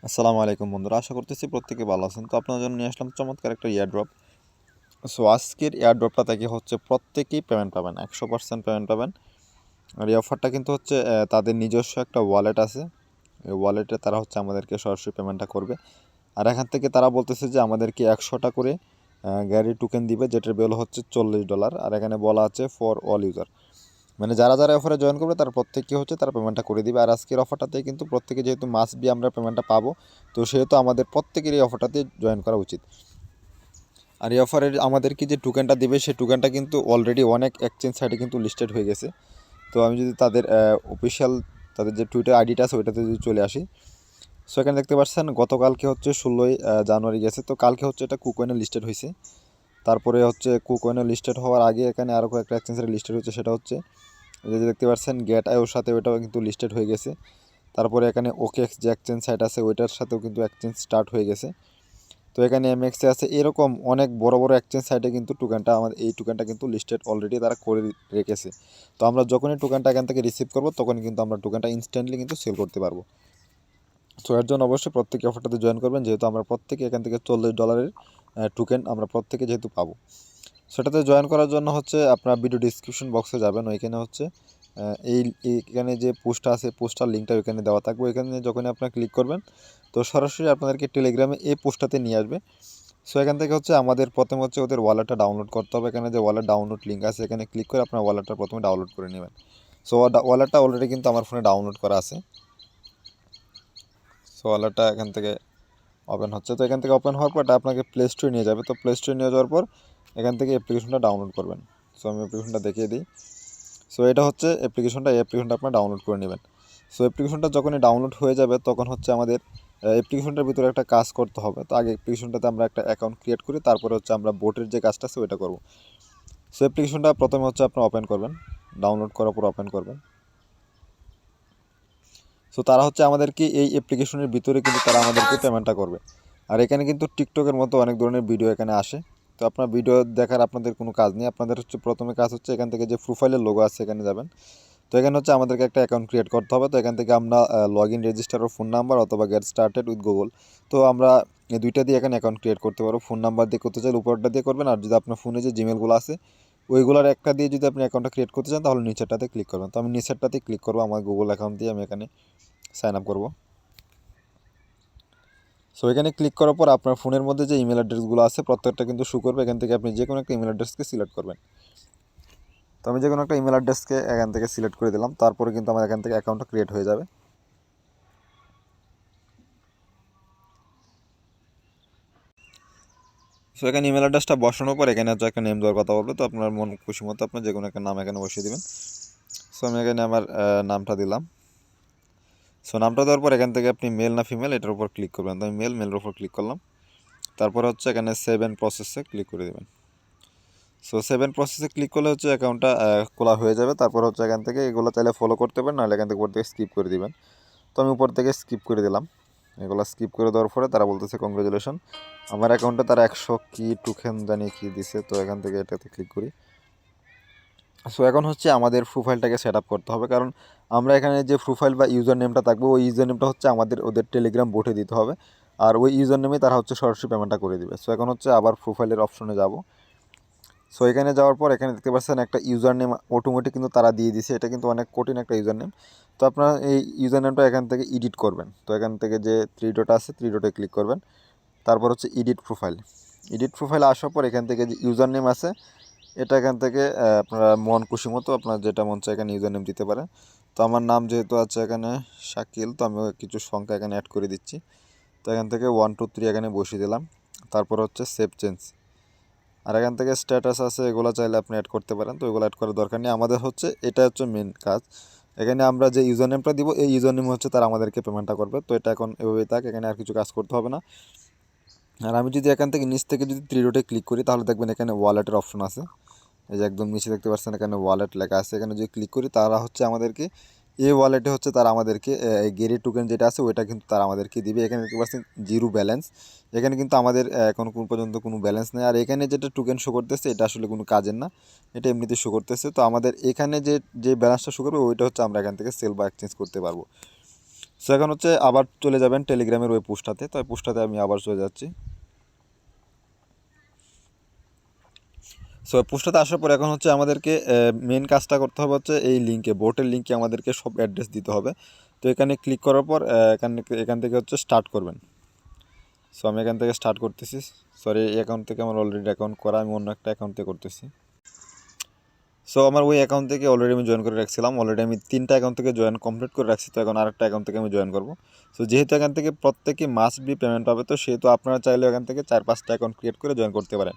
আসসালামু আলাইকুম বন্ধুরা, আশা করতেছি প্রত্যেকে ভালো আছেন। তো আপনার জন্য নিয়ে আসলাম চমৎকার একটা ইয়ারড্রপ। সো আজকের ইয়ারড্রপটা থেকে হচ্ছে প্রত্যেকেই পেমেন্ট পাবেন, 100% পেমেন্ট পাবেন। আর এই অফারটা কিন্তু হচ্ছে তাদের নিজস্ব একটা ওয়ালেট আছে। এই ওয়ালেটে তারা হচ্ছে আমাদেরকে সরাসরি পেমেন্টটা করবে। আর এখান থেকে তারা বলতেছে যে আমাদেরকে 100টা করে গাড়ি টোকেন দিবে, যেটার ভ্যালু হচ্ছে $40। আর এখানে বলা আছে ফর অল ইউজার, মানে যারা যারা অফারে জয়েন করবে তারা প্রত্যেককে হচ্ছে তারা পেমেন্টটা করে দিবে। আর আজকের অফারটাতে কিন্তু প্রত্যেকে যেহেতু মাস্ট বি আমরা পেমেন্টটা পাবো, তো সেহেতু আমাদের প্রত্যেকের এই অফারটাতে জয়েন করা উচিত। আর এই অফারের আমাদেরকে যে টোকেনটা দিবে সেই টোকেনটা কিন্তু অলরেডি অনেক এক্সচেঞ্জ সাইটে কিন্তু লিস্টেড হয়ে গেছে। তো আমি যদি তাদের অফিসিয়াল তাদের যে টুইটার আইডিটা আছে ওইটাতে যদি চলে আসি, সো এখানে দেখতে পাচ্ছেন গতকালকে হচ্ছে 16ই জানুয়ারি গেছে। তো কালকে হচ্ছে এটা কুকয়েনে লিস্টেড হয়েছে। তারপরে হচ্ছে কুকয়েনে লিস্টেড হওয়ার আগে এখানে আরও কয়েকটা এক্সচেঞ্জের লিস্টেড হচ্ছে, সেটা হচ্ছে এই যে দেখতে পাচ্ছেন গেট আইওর সাথে ওইটাও কিন্তু লিস্টেড হয়ে গেছে। তারপরে এখানে ওকেএক্স যে এক্সচেঞ্জ সাইট আছে ওইটার সাথেও কিন্তু এক্সচেঞ্জ স্টার্ট হয়ে গেছে। তো এখানে এমএক্সে আছে, এরকম অনেক বড় বড় এক্সচেঞ্জ সাইটে কিন্তু টোকেনটা আমাদের এই টোকেনটা কিন্তু লিস্টেড অলরেডি তারা করে রেখেছে। তো আমরা যখনই টোকেনটা এখান থেকে রিসিভ করবো তখনই কিন্তু আমরা টোকেনটা ইনস্ট্যান্টলি কিন্তু সেল করতে পারবো। সো এর জন্য অবশ্যই প্রত্যেকে অফারটাতে জয়েন করবেন, যেহেতু আমরা প্রত্যেকে এখান থেকে $40 টোকেন আমরা প্রত্যেকে যেহেতু পাবো। সেটাতে জয়েন করার জন্য হচ্ছে আপনার ভিডিও ডিসক্রিপশন বক্সে যাবেন, ওইখানে হচ্ছে এই এখানে যে পোস্টটা আছে পোস্টার লিঙ্কটা ওইখানে দেওয়া থাকবে। ওইখানে যখনই আপনার ক্লিক করবেন তো সরাসরি আপনাদেরকে টেলিগ্রামে এই পোস্টটাতে নিয়ে আসবে। সো এখান থেকে হচ্ছে আমাদের প্রথমে হচ্ছে ওদের ওয়ালেটটা ডাউনলোড করতে হবে। এখানে যে ওয়ালেট ডাউনলোড লিঙ্ক আছে এখানে ক্লিক করে আপনার ওয়ালেটটা প্রথমে ডাউনলোড করে নেবেন। সো ওয়ালেটটা অলরেডি কিন্তু আমার ফোনে ডাউনলোড করা আছে। সো ওয়ালেটটা এখান থেকে ওপেন হচ্ছে। তো এখান থেকে ওপেন হওয়ার পর এটা আপনাকে প্লে স্টোরে নিয়ে যাবে। তো প্লে স্টোরে নিয়ে যাওয়ার পর এখান থেকে অ্যাপ্লিকেশনটা ডাউনলোড করবেন। সো আমি অ্যাপ্লিকেশনটা দেখিয়ে দিই। সো এটা হচ্ছে অ্যাপ্লিকেশনটা, এই অ্যাপ্লিকেশনটা আপনার ডাউনলোড করে নেবেন। সো অ্যাপ্লিকেশনটা যখনই ডাউনলোড হয়ে যাবে তখন হচ্ছে আমাদের অ্যাপ্লিকেশনটার ভিতরে একটা কাজ করতে হবে। তো আগে অ্যাপ্লিকেশনটাতে আমরা একটা অ্যাকাউন্ট ক্রিয়েট করি, তারপরে হচ্ছে আমরা বোটের যে কাজটা আছে ওইটা করব। সো অ্যাপ্লিকেশনটা প্রথমে হচ্ছে আপনার ওপেন করবেন, ডাউনলোড করার পর ওপেন করবেন। সো তারা হচ্ছে আমাদেরকে এই অ্যাপ্লিকেশনের ভিতরে কিন্তু তারা আমাদেরকে পেমেন্টটা করবে। আর এখানে কিন্তু টিকটকের মতো অনেক ধরনের ভিডিও এখানে আসে। তো আপনার ভিডিও দেখার আপনাদের কোনো কাজ নেই, আপনাদের হচ্ছে প্রথমে কাজ হচ্ছে এখান থেকে যে প্রোফাইলের লোগো আছে এখানে যাবেন। তো এখানে হচ্ছে আমাদেরকে একটা অ্যাকাউন্ট ক্রিয়েট করতে হবে। তো এখান থেকে আমরা লগ ইন রেজিস্টার ও ফোন নাম্বার অথবা গেট স্টার্টেড উইথ গুগল, তো আমরা এই দুইটা দিয়ে এখানে অ্যাকাউন্ট ক্রিয়েট করতে পারবো। ফোন নাম্বার দিয়ে করতে চাইলে উপরটা দিয়ে করবেন, আর যদি আপনার ফোনে যে জিমেলগুলো আছে ওইগুলোর একটা দিয়ে যদি আপনি অ্যাকাউন্টটা ক্রিয়েট করতে চান তাহলে নিচেরটাতে ক্লিক করবেন। তো আমি নিচেরটাতে ক্লিক করবো, আমার গুগল অ্যাকাউন্ট দিয়ে আমি এখানে সাইন আপ করবো। সো এখানে ক্লিক করার পর আপনার ফোনের মধ্যে যে ইমেল অ্যাড্রেসগুলো আছে প্রত্যেকটা কিন্তু শো করবে। এখান থেকে আপনি যে কোনো একটা ইমেল অ্যাড্রেসকে সিলেক্ট করবেন। তো আমি যে কোনো একটা ইমেল অ্যাড্রেসকে এখান থেকে সিলেক্ট করে দিলাম, তারপরে কিন্তু আমার এখান থেকে অ্যাকাউন্টটা ক্রিয়েট হয়ে যাবে। সো এখানে ইমেল অ্যাড্রেসটা বসানোর পর এখানে হচ্ছে একটা নেম দেওয়ার কথা বলবে। তো আপনার মন খুশি মতো আপনার যে কোনো একটা নাম এখানে বসিয়ে দেবেন। সো আমি এখানে আমার নামটা দিলাম। সো নামটা দেওয়ার পর এখান থেকে আপনি মেল না ফিমেল এটার উপর ক্লিক করবেন। তো আমি মেলের উপর ক্লিক করলাম। তারপর হচ্ছে এখানে সেভ অ্যান্ড প্রসেসে ক্লিক করে দেবেন। সো সেভ অ্যান্ড প্রসেসে ক্লিক করলে হচ্ছে অ্যাকাউন্টটা খোলা হয়ে যাবে। তারপর হচ্ছে এখান থেকে এগুলো চাইলে ফলো করতে পারেন, নাহলে এখান থেকে উপর থেকে স্কিপ করে দিবেন। তো আমি উপর থেকে স্কিপ করে দিলাম। এগুলো স্কিপ করে দেওয়ার পরে তারা বলতেছে কংগ্রেচুলেশন, আমার অ্যাকাউন্টে তারা 100 কি টোকেন জানি কি দিছে। তো এখান থেকে এটাতে ক্লিক করি। সো এখন হচ্ছে আমাদের প্রোফাইলটাকে সেট আপ করতে হবে, কারণ আমরা এখানে যে প্রোফাইল বা ইউজার নেমটা থাকবে ওই ইউজার নেমটা হচ্ছে আমাদের ওদের টেলিগ্রাম বোটে দিতে হবে। আর ওই ইউজার নেমে তারা হচ্ছে সরাসরি পেমেন্টটা করে দিবে। সো এখন হচ্ছে আবার প্রোফাইলের অপশনে যাব। সো এখানে যাওয়ার পর এখানে দেখতে পাচ্ছেন একটা ইউজার নেম অটোমেটিক কিন্তু তারা দিয়ে দিছে, এটা কিন্তু অনেক কঠিন একটা ইউজার নেম। তো আপনারা এই ইউজার নেমটা এখান থেকে এডিট করবেন। তো এখান থেকে যে থ্রি ডট আছে থ্রি ডটে ক্লিক করবেন, তারপর হচ্ছে এডিট প্রোফাইল। এডিট প্রোফাইলে আসার পর এখান থেকে যে ইউজার নেম আছে এটা এখান থেকে আপনারা মন খুশি মতো আপনার যেটা মন চায় এখানে ইউজার নেম দিতে পারেন। তো আমার নাম যেহেতু আছে এখানে শাকিল, তো আমি কিছু সংখ্যা এখানে অ্যাড করে দিচ্ছি। তো এখান থেকে 1 2 3 এখানে বসিয়ে দিলাম। তারপর হচ্ছে সেভ চেঞ্জ। আর এখান থেকে স্ট্যাটাস আছে এগুলো চাইলে আপনি অ্যাড করতে পারেন। তো এগুলো অ্যাড করার দরকার নেই, আমাদের হচ্ছে এটা হচ্ছে মেন কাজ। এখানে আমরা যে ইউজার নেমটা দিব এই ইউজার নেম হচ্ছে তারা আমাদেরকে পেমেন্টটা করবে। তো এটা এখন এভাবেই থাক, এখানে আর কিছু কাজ করতে হবে না। আর আমি যদি এখান থেকে নিচ থেকে যদি থ্রি ডটে ক্লিক করি তাহলে দেখবেন এখানে ওয়ালেটের অপশন আছে। এই যে একদম নিচে দেখতে পাচ্ছেন এখানে ওয়ালেট লেখা আছে, এখানে যদি ক্লিক করি তারা হচ্ছে আমাদেরকে এই ওয়ালেটে হচ্ছে তারা আমাদেরকে গেরি টোকেন যেটা আছে ওইটা কিন্তু তারা আমাদেরকে দিবে। এখানে দেখতে পাচ্ছেন জিরো ব্যালেন্স, এখানে কিন্তু আমাদের এখন কোন পর্যন্ত কোনো ব্যালেন্স নেই। আর এখানে যেটা টোকেন শো করতেছে এটা আসলে কোনো কাজের না, এটা এমনিতে শো করতেছে। তো আমাদের এখানে যে যে ব্যালেন্সটা শো করবে ওইটা হচ্ছে আমরা এখান থেকে সেল বা এক্সচেঞ্জ করতে পারবো। সো এখন হচ্ছে আবার চলে যাবেন টেলিগ্রামের ওই পোস্টটাতে, তো ওই পোস্টটাতে আমি আবার চলে যাচ্ছি। সো পোস্টটাতে আসার পর এখন হচ্ছে আমাদেরকে মেন কাজটা করতে হবে হচ্ছে এই লিঙ্কে, বোটের লিঙ্কে আমাদেরকে সব অ্যাড্রেস দিতে হবে। তো এখানে ক্লিক করার পর এখান থেকে হচ্ছে স্টার্ট করবেন। সো আমি এখান থেকে স্টার্ট করতেছি। সরি, এই অ্যাকাউন্ট থেকে আমার অলরেডি অ্যাকাউন্ট করা, আমি অন্য একটা অ্যাকাউন্ট থেকে করতেছি। সো আমার ওই অ্যাকাউন্ট থেকে অলরেডি আমি জয়েন করে রাখছিলাম, অলরেডি আমি 3টা অ্যাকাউন্ট থেকে জয়েন কমপ্লিট করে রাখছি। তো এখন আরেকটা অ্যাকাউন্ট থেকে আমি জয়েন করব। সো যেহেতু এখান থেকে প্রত্যেকে মাস্ট বি পেমেন্ট পাবে, তো সেহেতু আপনারা চাইলে এখান থেকে 4-5টা অ্যাকাউন্ট ক্রিয়েট করে জয়েন করতে পারেন।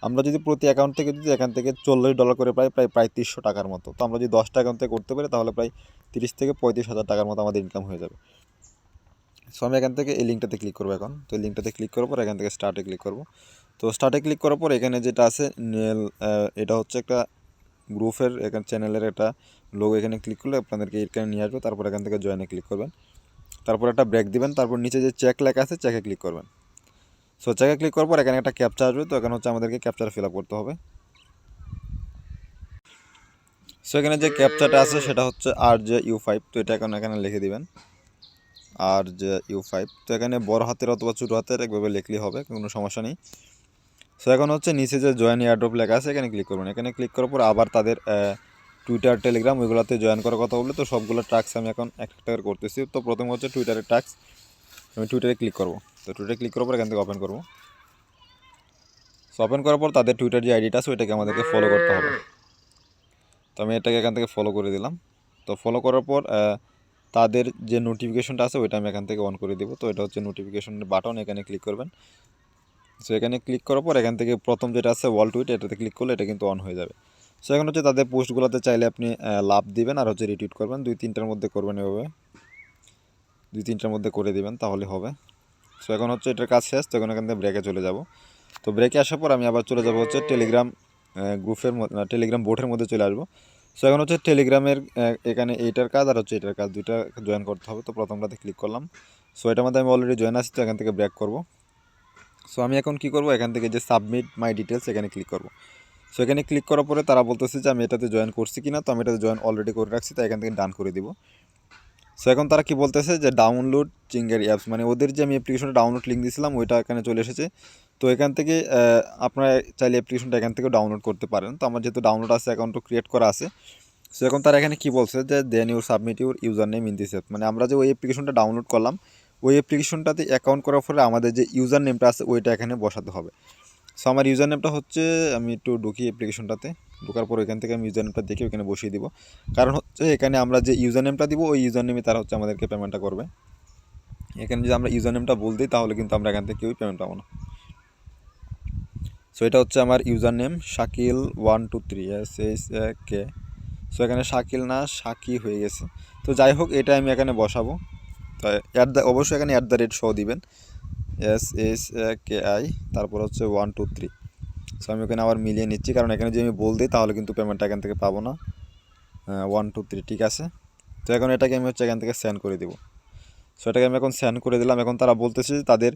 আমরা যদি প্রতি অ্যাকাউন্ট থেকে যদি এখান থেকে $40 করে প্রায় 300 টাকার মতো, তো আমরা যদি 10টা অ্যাকাউন্ট থেকে করতে পারি তাহলে প্রায় 30 থেকে 35 হাজার টাকার মতো আমাদের ইনকাম হয়ে যাবে। সো আমি এখান থেকে এই লিঙ্কটাতে ক্লিক করবো এখন। তো এই লিঙ্কটাতে ক্লিক করার পর এখান থেকে স্টার্টে ক্লিক করব। তো স্টার্টে ক্লিক করার পর এখানে যেটা আছে এটা হচ্ছে একটা গ্রুপের এখানে চ্যানেলের একটা লোগো, এখানে ক্লিক করলে আপনাদেরকে এখানে নিয়ে আসবে। তারপর এখান থেকে জয়েনে ক্লিক করবেন, তারপর একটা ব্রেক দিবেন, তারপর নিচে যে চেক লেখা আছে চেকে ক্লিক করবেন। সো চেকে ক্লিক করার পর এখানে একটা ক্যাপচা আসবে, তো এখানে হচ্ছে আমাদেরকে ক্যাপচাটা ফিল আপ করতে হবে। সো এখানে যে ক্যাপচাটা আছে সেটা হচ্ছে RJU5, তো এটা এখন এখানে লিখে দিবেন RJU5। তো এখানে বড় হাতের অথবা ছোটো হাতের একভাবে লিখলেই হবে, কোনো সমস্যা নেই। সো এখন হচ্ছে নিচে যে জয়েন এয়ারড্রপ লেখা আছে এখানে ক্লিক করবেন। এখানে ক্লিক করার পর আবার তাদের টুইটার, টেলিগ্রাম ওইগুলোতে জয়েন করার কথা বললে, তো সবগুলো টাস্ক আমি এখন একটা করে করতেছি। তো প্রথম হচ্ছে টুইটারের টাস্ক, আমি টুইটারে ক্লিক করব। তো টুইটারে ক্লিক করার পর এখান থেকে ওপেন করব। সো ওপেন করার পর তাদের টুইটার যে আইডিটা আছে ওইটাকে আমাদেরকে ফলো করতে হবে। তো আমি এটাকে এখান থেকে ফলো করে দিলাম। তো ফলো করার পর তাদের যে নোটিফিকেশনটা আছে ওইটা আমি এখান থেকে অন করে দেবো। তো এটা হচ্ছে নোটিফিকেশনের বাটন, এখানে ক্লিক করবেন। সো এখানে ক্লিক করার পর এখান থেকে প্রথম যেটা আছে ওয়াল টুইট, এটাতে ক্লিক করলে এটা কিন্তু অন হয়ে যাবে। সো এখন হচ্ছে তাদের পোস্টগুলোতে চাইলে আপনি লাভ দিবেন আর হচ্ছে রিটুইট করবেন, 2-3টার মধ্যে করবেন, এভাবে 2-3টার মধ্যে করে দিবেন তাহলে হবে। সো এখন হচ্ছে এটার কাজ শেষ। তো এখন এখান থেকে ব্রেকে চলে যাব। তো ব্রেকে আসার পর আমি আবার চলে যাব হচ্ছে টেলিগ্রাম গ্রুপের টেলিগ্রাম বোটের মধ্যে চলে আসবো। সো এখন হচ্ছে টেলিগ্রামের এখানে এইটার কাজ আর হচ্ছে এটার কাজ, দুইটা জয়েন করতে হবে। তো প্রথমটাতে ক্লিক করলাম। সো এটার মধ্যে আমি অলরেডি জয়েন আছি, তো এখান থেকে ব্রেক করব। সো আমি এখন কি করব, এখান থেকে যে সাবমিট মাই ডিটেলস এখানে ক্লিক করব। সো এখানে ক্লিক করার পরে তারা বলতেছে যে আমি এটাতে জয়েন করছি কিনা, তো আমি এটাতে জয়েন অলরেডি করে রাখছি, তাই এখান থেকে ডান করে দিব। সো এখন তারা কি বলতেছে যে ডাউনলোড চিঙ্গারি অ্যাপস, মানে ওদের যে আমি অ্যাপ্লিকেশনটা ডাউনলোড লিঙ্ক দিয়েছিলাম ওইটা এখানে চলে এসেছে। তো এখান থেকে আপনারা চাইলে অ্যাপ্লিকেশনটা এখান থেকে ডাউনলোড করতে পারেন। তো আমার যেহেতু ডাউনলোড আছে, অ্যাকাউন্টও ক্রিয়েট করা আছে। সো এখন তারা এখানে কি বলছে যে then your submit your user name in this app, মানে আমরা যে ওই অ্যাপ্লিকেশনটা ডাউনলোড করলাম ওই অ্যাপ্লিকেশনটাতে অ্যাকাউন্ট করার ফলে আমাদের যে ইউজার নেমটা আছে ওইটা এখানে বসাতে হবে। সো আমার ইউজার নেমটা হচ্ছে, আমি একটু ঢুকি অ্যাপ্লিকেশনটাতে, ঢোকার পর এখান থেকে আমি ইউজার নেমটা দেখে ওখানে বসিয়ে দিব। কারণ হচ্ছে এখানে আমরা যে ইউজার নেমটা দিব ওই ইউজার নেমে তারা হচ্ছে আমাদেরকে পেমেন্টটা করবে। এখানে যদি আমরা ইউজার নেমটা বল দিই তাহলে কিন্তু আমরা এখান থেকে কেউই পেমেন্ট পাবো না। সো এটা হচ্ছে আমার ইউজার নেম শাকিল123 SHK। সো এখানে শাকিল না শাকি হয়ে গেছে। তো যাই হোক, এটা আমি এখানে বসাবো। তো অবশ্যই এখানে @ শো দিবেন, SHKI, তারপর হচ্ছে 123। সো আমি ওখানে আবার মিলিয়ে নিচ্ছি, কারণ এখানে যদি আমি বল দিই তাহলে কিন্তু পেমেন্টটা এখান থেকে পাবো না। 123 ঠিক আছে। তো এখন এটাকে আমি হচ্ছে এখান থেকে সেন্ড করে দেবো। সো এটাকে আমি এখন সেন্ড করে দিলাম। এখন তারা বলতেছে যে তাদের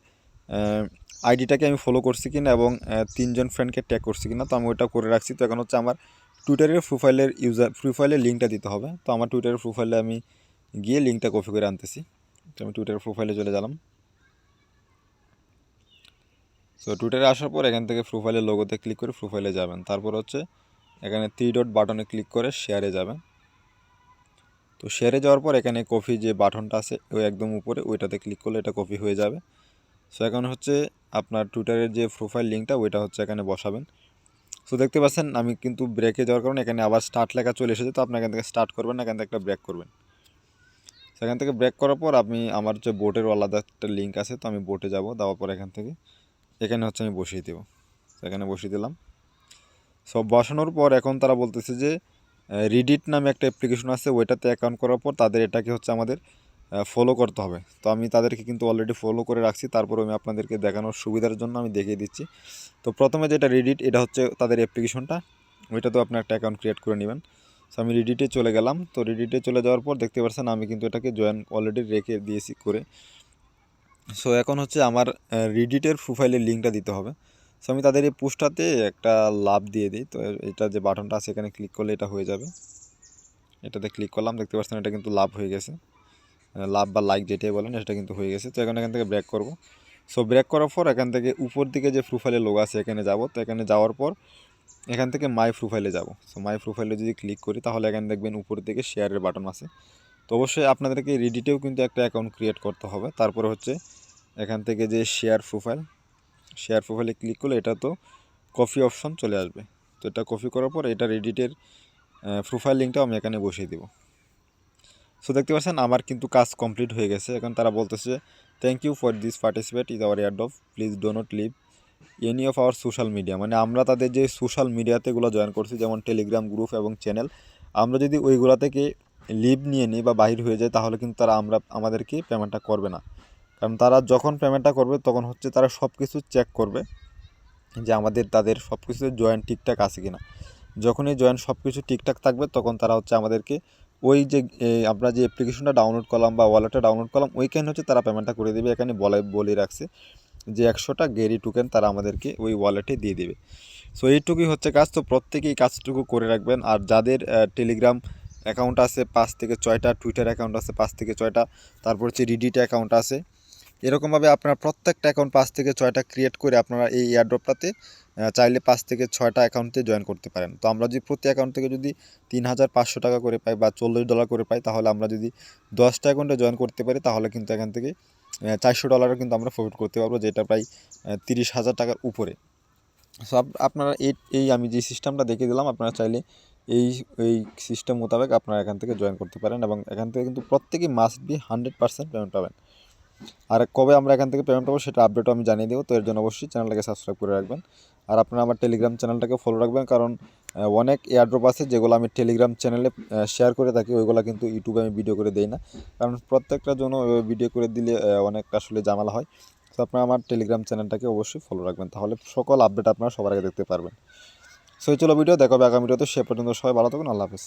আইডিটাকে আমি ফলো করছি কিনা এবং 3জন ফ্রেন্ডকে ট্যাগ করছি কিনা, তো আমি ওইটা করে রাখছি। তো এখন হচ্ছে আমার টুইটারের প্রোফাইলের লিঙ্কটা দিতে হবে। তো আমার টুইটারের প্রোফাইলে আমি গিয়ে লিঙ্কটা কপি করে আনতেছি। তো আমি টুইটারের প্রোফাইলে চলে গেলাম। সো টুইটারে আসার পর এখান থেকে প্রোফাইলের লোগোতে ক্লিক করে প্রোফাইলে যাবেন, তারপর হচ্ছে এখানে 3 ডট বাটনে ক্লিক করে শেয়ারে যাবেন। তো শেয়ারে যাওয়ার পর এখানে কপি যে বাটনটা আছে ওই একদম উপরে ওইটাতে ক্লিক করলে এটা কপি হয়ে যাবে। সো এখন হচ্ছে আপনার টুইটারের যে প্রোফাইল লিঙ্কটা ওইটা হচ্ছে এখানে বসাবেন। সো দেখতে পাচ্ছেন আমি কিন্তু ব্রেকে যাওয়ার কারণে এখানে আবার স্টার্ট লেখা চলে এসেছে। তো আপনি এখান থেকে স্টার্ট করবেন না, এখান থেকে একটা ব্রেক করবেন। সেখান থেকে ব্রেক করার পর আমি আমার যে বোটের আলাদা একটা লিঙ্ক আছে, তো আমি বোটে যাব, দেওয়ার পর এখান থেকে এখানে হচ্ছে আমি বসিয়ে দেবো। এখানে বসিয়ে দিলাম। সব বসানোর পর এখন তারা বলতেছে যে রিডিট নামে একটা অ্যাপ্লিকেশন আছে, ওইটাতে অ্যাকাউন্ট করার পর তাদের এটাকে হচ্ছে আমাদের ফলো করতে হবে। তো আমি তাদেরকে কিন্তু অলরেডি ফলো করে রাখছি, তারপর আমি আপনাদেরকে দেখানোর সুবিধার জন্য আমি দেখিয়ে দিচ্ছি। তো প্রথমে যেটা রিডিট, এটা হচ্ছে তাদের অ্যাপ্লিকেশনটা, ওইটাতেও আপনি একটা অ্যাকাউন্ট ক্রিয়েট করে নেবেন। সো আমি রিডিটে চলে গেলাম। তো রিডিটে চলে যাওয়ার পর দেখতে পাচ্ছেন আমি কিন্তু এটাকে জয়েন অলরেডি রেখে দিয়েছি করে। সো এখন হচ্ছে আমার রিডিটের প্রোফাইলের লিঙ্কটা দিতে হবে। সো আমি তাদের এই পোস্টটাতে একটা লাভ দিয়ে দিই। তো এটা যে বাটনটা আছে এখানে ক্লিক করলে এটা হয়ে যাবে। এটাতে ক্লিক করলাম, দেখতে পাচ্ছেন এটা কিন্তু লাভ হয়ে গেছে। লাভ বা লাইক যেটাই বলেন সেটা কিন্তু হয়ে গেছে। তো এখান থেকে ব্রেক করব। সো ব্রেক করার পর এখান থেকে উপর দিকে যে প্রোফাইলের লোগো আছে এখানে যাব। তো এখানে যাওয়ার পর এখান থেকে মাই প্রোফাইলে যাব। সো মাই প্রোফাইলে যদি ক্লিক করি তাহলে এখানে দেখবেন উপর দিকে শেয়ারের বাটন আছে। তো অবশ্যই আপনাদেরকে রেডিটেও কিন্তু একটা অ্যাকাউন্ট ক্রিয়েট করতে হবে। তারপরে হচ্ছে এখান থেকে যে শেয়ার প্রোফাইলে ক্লিক করলে এটা তো কপি অপশন চলে আসবে। তো এটা কপি করার পর এটা রেডিটের প্রোফাইল লিঙ্কটাও আমি এখানে বসিয়ে দেবো। সো দেখতে পাচ্ছেন আমার কিন্তু কাজ কমপ্লিট হয়ে গেছে। এখন তারা বলতেছে thank you for this participate is our airdrop, please do not leave any of our social media. মানে আমরা তাদের যে সোশ্যাল মিডিয়াতে এগুলো জয়েন করছি যেমন টেলিগ্রাম গ্রুপ এবং চ্যানেল, আমরা যদি ওইগুলো থেকে লিভ নিয়ে নিই বা বাহির হয়ে যায় তাহলে কিন্তু তারা আমাদেরকে পেমেন্টটা করবে না। কারণ তারা যখন পেমেন্টটা করবে তখন হচ্ছে তারা সব কিছু চেক করবে যে তাদের সব কিছু জয়েন ঠিকঠাক আছে কিনা। যখনই জয়েন সব কিছু ঠিকঠাক থাকবে তখন তারা হচ্ছে আমাদেরকে ওই যে আমরা যে অ্যাপ্লিকেশনটা ডাউনলোড করলাম বা ওয়ালেটটা ডাউনলোড করলাম ওইখানে হচ্ছে তারা পেমেন্টটা করে দেবে। এখানে বলে রাখছে যে 100টা গেরি টোকেন তারা আমাদেরকে ওই ওয়ালেটে দিয়ে দেবে। সো এইটুকুই হচ্ছে কাজ। তো প্রত্যেকেই কাজটুকু করে রাখবেন। আর যাদের টেলিগ্রাম অ্যাকাউন্ট আছে 5 থেকে 6টা, টুইটার অ্যাকাউন্ট আছে 5 থেকে 6টা, তারপর হচ্ছে রিডিট অ্যাকাউন্ট আছে, এরকমভাবে আপনার প্রত্যেকটা অ্যাকাউন্ট 5 থেকে 6টা ক্রিয়েট করে আপনারা এই এয়ারড্রপটাতে চাইলে 5 থেকে 6টা অ্যাকাউন্টে জয়েন করতে পারেন। তো আমরা যদি প্রতি অ্যাকাউন্ট থেকে যদি 3,500 টাকা করে পাই বা $40 করে পাই তাহলে আমরা যদি 10টা অ্যাকাউন্টে জয়েন করতে পারি তাহলে কিন্তু এখান থেকে $400 কিন্তু আমরা প্রফিট করতে পারবো, যেটা প্রায় 30,000 টাকার উপরে। সো আপনারা এই আমি যে সিস্টেমটা দেখিয়ে দিলাম আপনারা চাইলে এই এই সিস্টেম মোতাবেক আপনারা এখান থেকে জয়েন করতে পারেন এবং এখান থেকে কিন্তু প্রত্যেকেই মাস্ট বি 100% পেমেন্ট পাবেন। আর কবে আমরা এখান থেকে পেমেন্ট পাবো সেটা আপডেটও আমি জানিয়ে দেবো। তো এর জন্য অবশ্যই চ্যানেলটাকে সাবস্ক্রাইব করে রাখবেন। আর আপনারা আমার টেলিগ্রাম চ্যানেলটাকে ফলো রাখবেন, কারণ অনেক এয়ারড্রপ আছে যেগুলো আমি টেলিগ্রাম চ্যানেলে শেয়ার করে থাকি, ওইগুলো কিন্তু ইউটিউবে আমি ভিডিও করে দেই না, কারণ প্রত্যেকটার জন্য ভিডিও করে দিলে অনেক আসলে ঝামেলা হয়। তো আপনারা আমার টেলিগ্রাম চ্যানেলটাকে অবশ্যই ফলো রাখবেন, তাহলে সকল আপডেট আপনারা সবার আগে দেখতে পারবেন। সো চলো ভিডিও দেখা হবে আগামী ভিডিওতে। সে পর্যন্ত সবাই ভালো থাকুন। আল্লাহ হাফেজ।